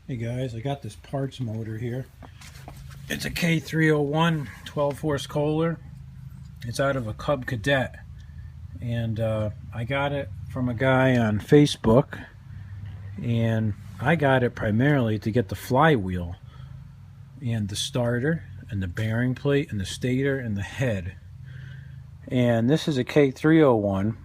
Hey guys, I got this parts motor here. It's a K301 12 horse Kohler. It's out of a Cub Cadet, and I got it from a guy on Facebook, and I got it primarily to get the flywheel and the starter and the bearing plate and the stator and the head. And this is a K301.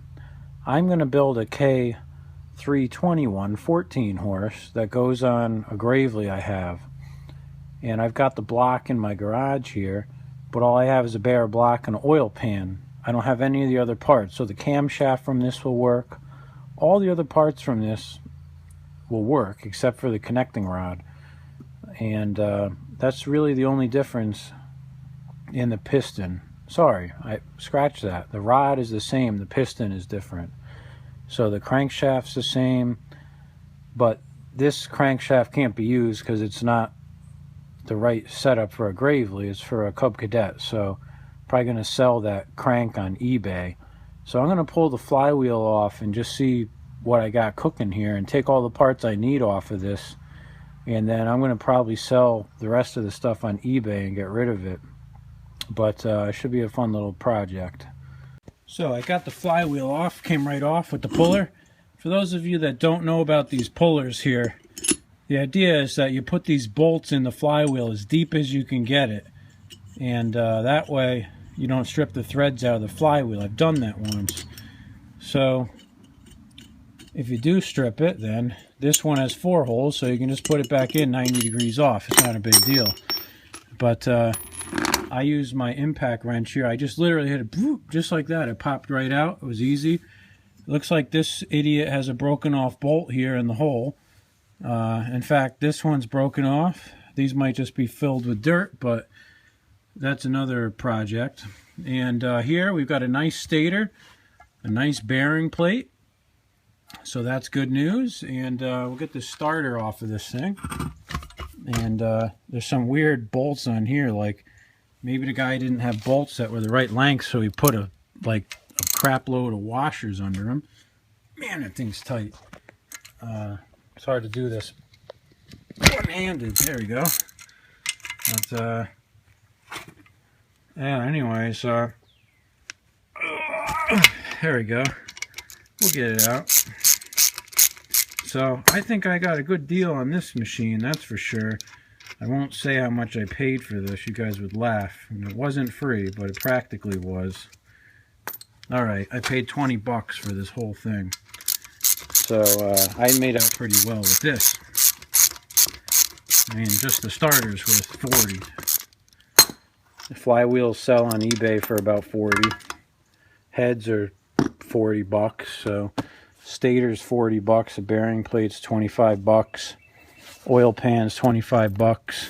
I'm going to build a K321 14 horse that goes on a Gravely I have. And I've got the block in my garage here, but all I have is a bare block and an oil pan. I don't have any of the other parts. So the camshaft from this will work. All the other parts from this will work except for the connecting rod. And that's really the only difference in the piston. Sorry, I scratched that. The rod is the same, the piston is different. So the crankshaft's the same, but this crankshaft can't be used because it's not the right setup for a Gravely. It's for a Cub Cadet, so probably going to sell that crank on eBay. So I'm going to pull the flywheel off and just see what I got cooking here and take all the parts I need off of this, and then I'm going to probably sell the rest of the stuff on eBay and get rid of it. But it should be a fun little project. So I got the flywheel off, came right off with the puller. For those of you that don't know about these pullers here, the idea is that you put these bolts in the flywheel as deep as you can get it, and that way you don't strip the threads out of the flywheel. I've done that once. So if you do strip it, then this one has 4 holes, so you can just put it back in 90 degrees off. It's not a big deal. But I used my impact wrench here. I just literally hit it just like that. It popped right out. It was easy. It looks like this idiot has a broken off bolt here in the hole. In fact, this one's broken off. These might just be filled with dirt, but that's another project. And here we've got a nice stator, a nice bearing plate. So that's good news. And we'll get the starter off of this thing. And there's some weird bolts on here, like maybe the guy didn't have bolts that were the right length, so he put a crap load of washers under them. Man, that thing's tight. It's hard to do this one-handed. There we go. But yeah, anyways, there we go. We'll get it out. So I think I got a good deal on this machine, that's for sure. I won't say how much I paid for this. You guys would laugh. And it wasn't free, but it practically was. Alright, I paid 20 bucks for this whole thing. So I made out pretty well with this. I mean, just the starter's worth 40. The flywheels sell on eBay for about 40. Heads are 40 bucks, so stator's 40 bucks, a bearing plate's 25 bucks. Oil pan's 25 bucks.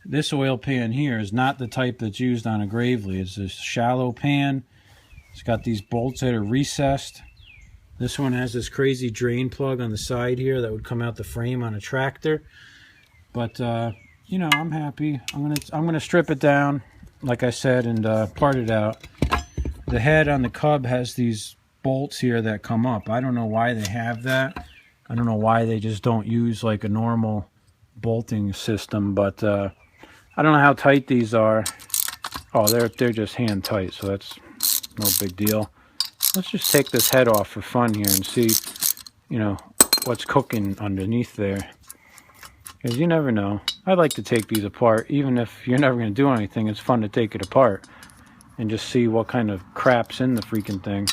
This oil pan here is not the type that's used on a Gravely. It's a shallow pan. It's got these bolts that are recessed. This one has this crazy drain plug on the side here that would come out the frame on a tractor. But you know, I'm happy. I'm gonna strip it down, like I said, and part it out. The head on the Cub has these bolts here that come up. I don't know why they have that. I don't know why they just don't use like a normal bolting system, but I don't know how tight these are. Oh, they're just hand tight, so that's no big deal. Let's just take this head off for fun here and see, you know, what's cooking underneath there. Because you never know. I like to take these apart. Even if you're never going to do anything, it's fun to take it apart and just see what kind of crap's in the freaking thing.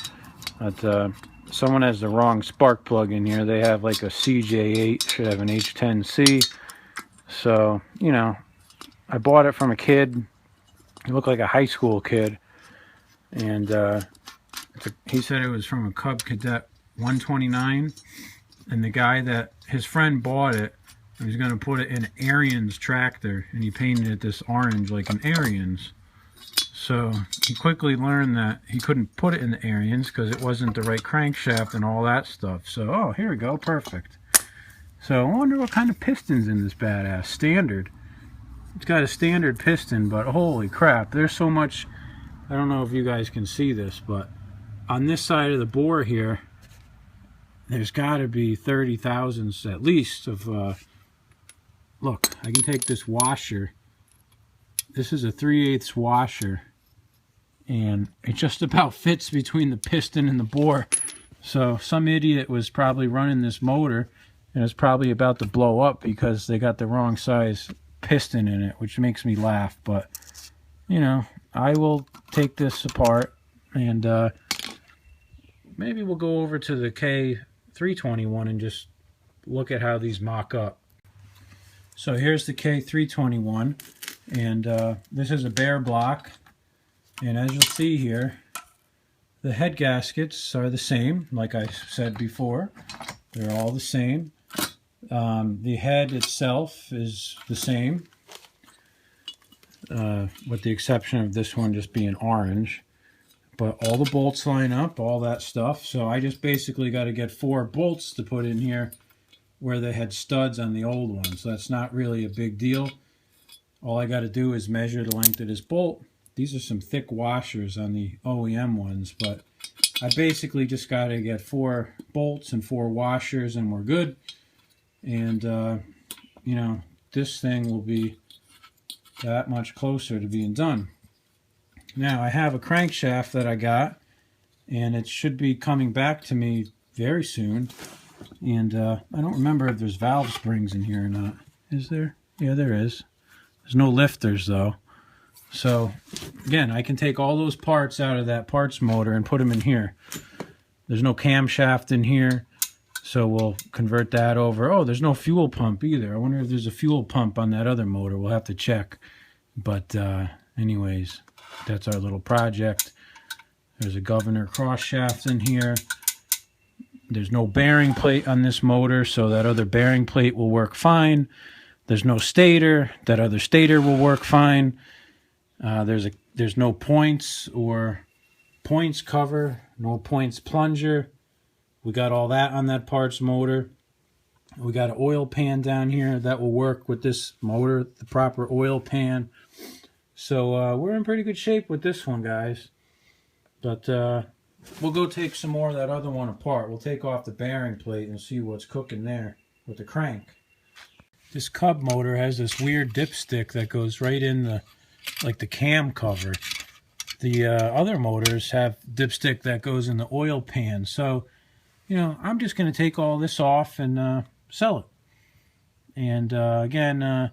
But someone has the wrong spark plug in here. They have like a CJ8, should have an H10C. So, you know, I bought it from a kid. He looked like a high school kid. And he said it was from a Cub Cadet 129. And the guy that, his friend bought it, he was going to put it in an Ariens tractor. And he painted it this orange like an Ariens. So he quickly learned that he couldn't put it in the Ariens because it wasn't the right crankshaft and all that stuff. So, oh, here we go, perfect. So I wonder what kind of piston's in this badass. Standard. It's got a standard piston, but holy crap, there's so much. I don't know if you guys can see this, but on this side of the bore here, there's got to be 30 thousandths at least of look, I can take this washer. This is a 3/8 washer, and it just about fits between the piston and the bore. So some idiot was probably running this motor, and it's probably about to blow up because they got the wrong size piston in it, which makes me laugh. But you know, I will take this apart, and maybe we'll go over to the K321 and just look at how these mock up. So here's the K321, and this is a bare block, and as you'll see here, the head gaskets are the same, like I said before. They're all the same. The head itself is the same, with the exception of this one just being orange. But all the bolts line up, all that stuff. So I just basically got to get 4 bolts to put in here where they had studs on the old one. So that's not really a big deal. All I got to do is measure the length of this bolt. These are some thick washers on the OEM ones, but I basically just got to get 4 bolts and 4 washers and we're good. And, you know, this thing will be that much closer to being done. Now, I have a crankshaft that I got, and it should be coming back to me very soon. And I don't remember if there's valve springs in here or not. Is there? Yeah, there is. There's no lifters, though. So, again, I can take all those parts out of that parts motor and put them in here. There's no camshaft in here, so we'll convert that over. Oh, there's no fuel pump either. I wonder if there's a fuel pump on that other motor. We'll have to check. But anyways, that's our little project. There's a governor cross shaft in here. There's no bearing plate on this motor, so that other bearing plate will work fine. There's no stator. That other stator will work fine. There's no points or points cover, no points plunger. We got all that on that parts motor. We got an oil pan down here that will work with this motor, the proper oil pan. So we're in pretty good shape with this one, guys. But we'll go take some more of that other one apart. We'll take off the bearing plate and see what's cooking there with the crank. This Cub motor has this weird dipstick that goes right in the, like the cam cover. The other motors have dipstick that goes in the oil pan. So, you know, I'm just going to take all this off and sell it. And again,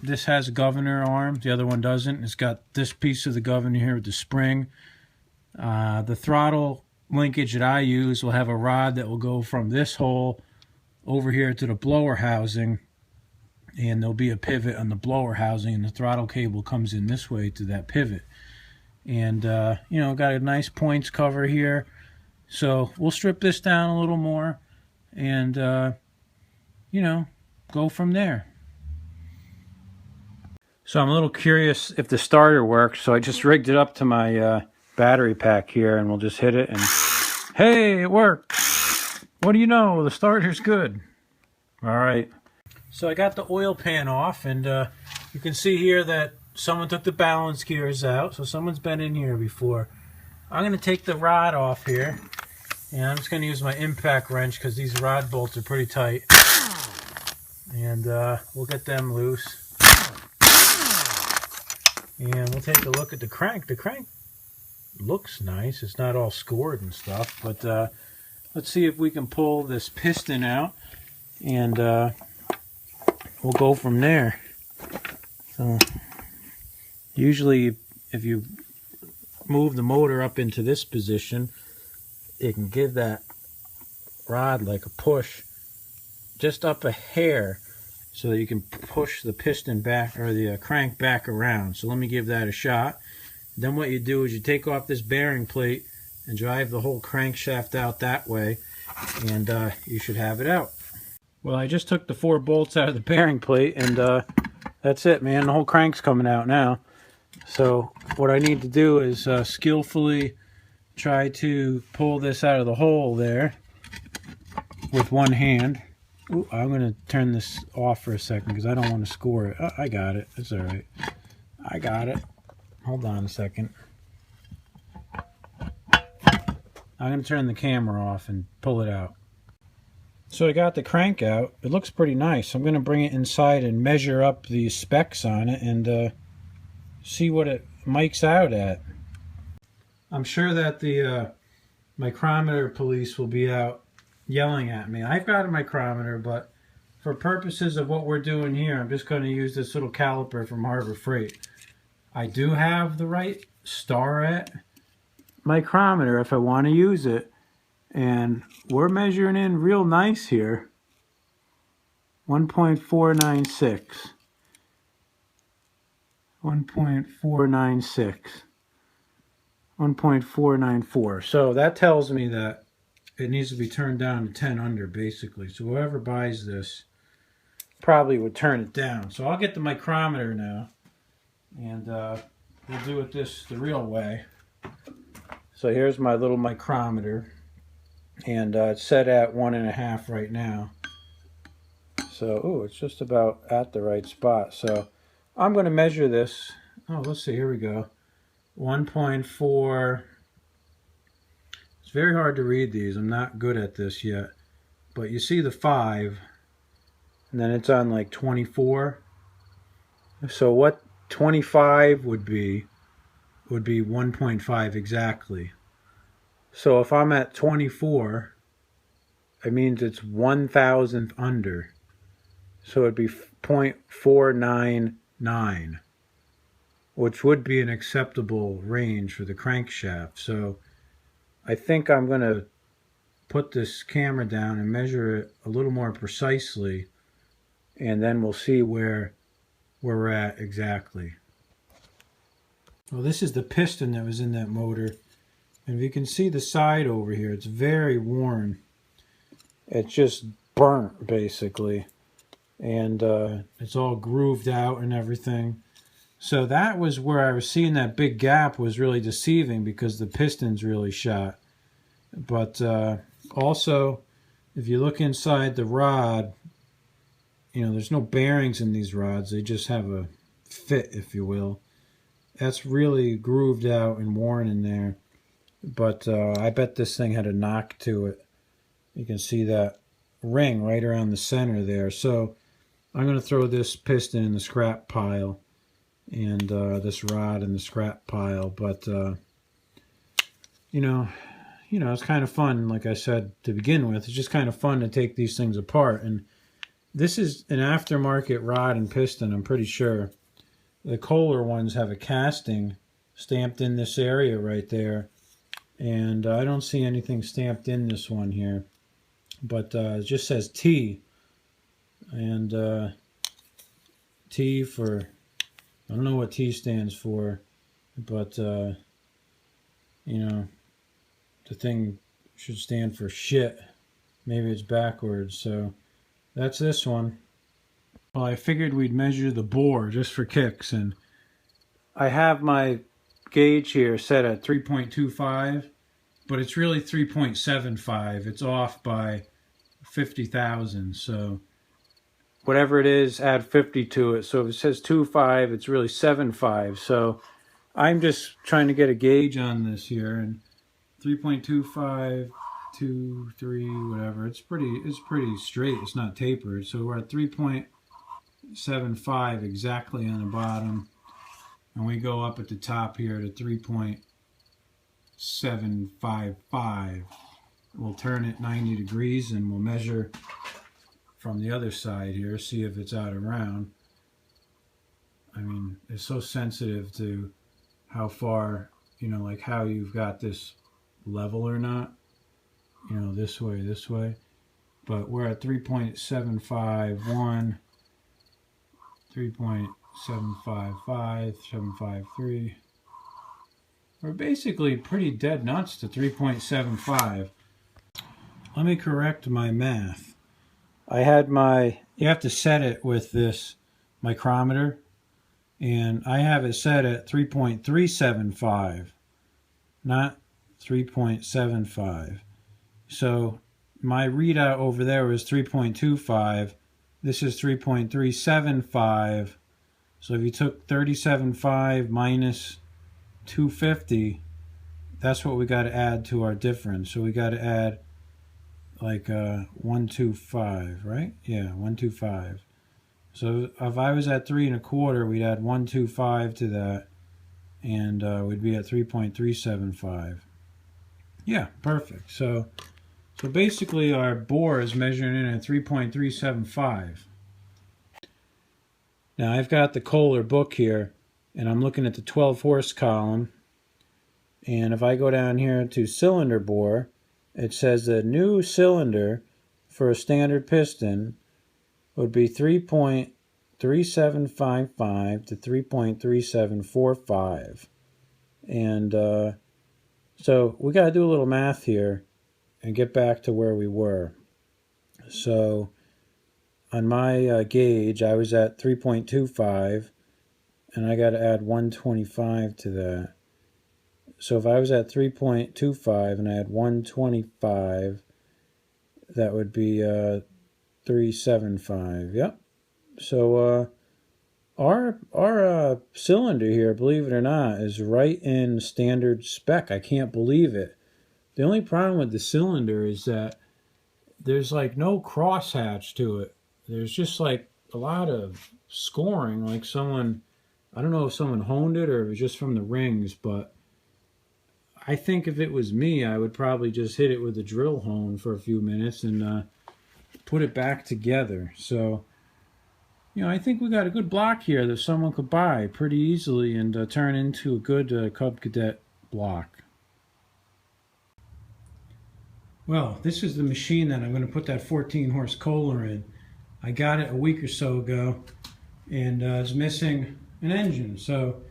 this has a governor arm. The other one doesn't. It's got this piece of the governor here with the spring. The throttle linkage that I use will have a rod that will go from this hole over here to the blower housing, and there'll be a pivot on the blower housing, and the throttle cable comes in this way to that pivot. And you know, got a nice points cover here. So we'll strip this down a little more and you know, go from there. So I'm a little curious if the starter works, so I just rigged it up to my battery pack here, and we'll just hit it and hey, it worked. What do you know, the starter's good. All right, so I got the oil pan off, and you can see here that someone took the balance gears out, so someone's been in here before. I'm going to take the rod off here, and I'm just going to use my impact wrench because these rod bolts are pretty tight, and we'll get them loose. And we'll take a look at the crank. The crank looks nice. It's not all scored and stuff, but let's see if we can pull this piston out, and we'll go from there. So usually if you move the motor up into this position, it can give that rod like a push just up a hair so that you can push the piston back, or the crank back around. So let me give that a shot. Then what you do is you take off this bearing plate and drive the whole crankshaft out that way, and you should have it out. Well, I just took the 4 bolts out of the bearing plate, and that's it, man. The whole crank's coming out now. So what I need to do is skillfully try to pull this out of the hole there with one hand. Ooh, I'm going to turn this off for a second because I don't want to score it. Oh, I got it. It's all right. I got it. Hold on a second. I'm going to turn the camera off and pull it out. So I got the crank out. It looks pretty nice. I'm going to bring it inside and measure up the specs on it and see what it mics out at. I'm sure that the micrometer police will be out yelling at me. I've got a micrometer, but for purposes of what we're doing here, I'm just going to use this little caliper from Harbor Freight. I do have the right Starrett micrometer if I want to use it, and we're measuring in real nice here. 1.496. 1.496. 1.494. So that tells me that it needs to be turned down to 10 under, basically. So whoever buys this probably would turn it down. So I'll get the micrometer now, and we'll do it the real way. So here's my little micrometer, and it's set at 1.5 right now. So, oh, it's just about at the right spot. So I'm going to measure this. Oh, let's see, here we go. 1.4. It's very hard to read these. I'm not good at this yet. But you see the 5, and then it's on like 24. So what 25 would be 1.5 exactly. So if I'm at 24, it means it's 1,000th under. So it'd be 0.499, which would be an acceptable range for the crankshaft. So I think I'm going to put this camera down and measure it a little more precisely, and then we'll see where we're at exactly. Well, this is the piston that was in that motor, and if you can see the side over here, it's very worn. It's just burnt basically, and it's all grooved out and everything. So that was where I was seeing that big gap was really deceiving, because the piston's really shot. But also, if you look inside the rod, you know, there's no bearings in these rods. They just have a fit, if you will. That's really grooved out and worn in there. But I bet this thing had a knock to it. You can see that ring right around the center there. So I'm going to throw this piston in the scrap pile, and this rod in the scrap pile. But you know, it's kind of fun, like I said to begin with. It's just kind of fun to take these things apart. And this is an aftermarket rod and piston, I'm pretty sure. The Kohler ones have a casting stamped in this area right there, and I don't see anything stamped in this one here. But it just says T, and T for, I don't know what T stands for, but you know, the thing should stand for shit. Maybe it's backwards. So that's this one. Well, I figured we'd measure the bore just for kicks, and I have my gauge here set at 3.25, but it's really 3.75. It's off by 50 thousandths. So whatever it is, add 50 to it. So if it says 2.5, it's really 7.5. So I'm just trying to get a gauge on this here, and 3.25, 2, 3, whatever. It's pretty straight. It's not tapered. So we're at 3.75 exactly on the bottom, and we go up at the top here to 3.755. We'll turn it 90 degrees, and we'll measure from the other side here, see if it's out of round. I mean, it's so sensitive to how far, you know, like how you've got this level or not, you know, this way. But we're at 3.751, 3.755, 753. We're basically pretty dead nuts to 3.75. Let me correct my math. I had you have to set it with this micrometer, and I have it set at 3.375, not 3.75. So my readout over there was 3.25. This is 3.375. So if you took 37.5 minus 250, that's what we got to add to our difference. So we got to add like 125, right? Yeah, 125. So if I was at 3 1/4, we'd add 125 to that, and we'd be at 3.375. Yeah, perfect. So basically our bore is measuring in at 3.375. Now I've got the Kohler book here, and I'm looking at the 12 horse column, and if I go down here to cylinder bore, it says the new cylinder for a standard piston would be 3.3755 to 3.3745. And so we got to do a little math here and get back to where we were. So on my gauge, I was at 3.25, and I got to add 125 to that. So if I was at 3.25 and I had 125, that would be 375. Yep. So our cylinder here, believe it or not, is right in standard spec. I can't believe it. The only problem with the cylinder is that there's like no crosshatch to it. There's just like a lot of scoring, like someone, I don't know if someone honed it or it was just from the rings, but I think if it was me, I would probably just hit it with a drill hone for a few minutes and put it back together. So, you know, I think we got a good block here that someone could buy pretty easily and turn into a good Cub Cadet block. Well, this is the machine that I'm going to put that 14 horse Kohler in. I got it a week or so ago, and it's missing an engine, so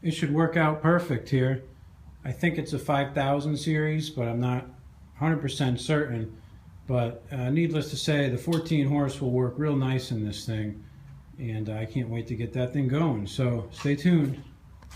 it should work out perfect here. I think it's a 5000 series, but I'm not 100% certain. But needless to say, the 14 horse will work real nice in this thing, and I can't wait to get that thing going. So stay tuned.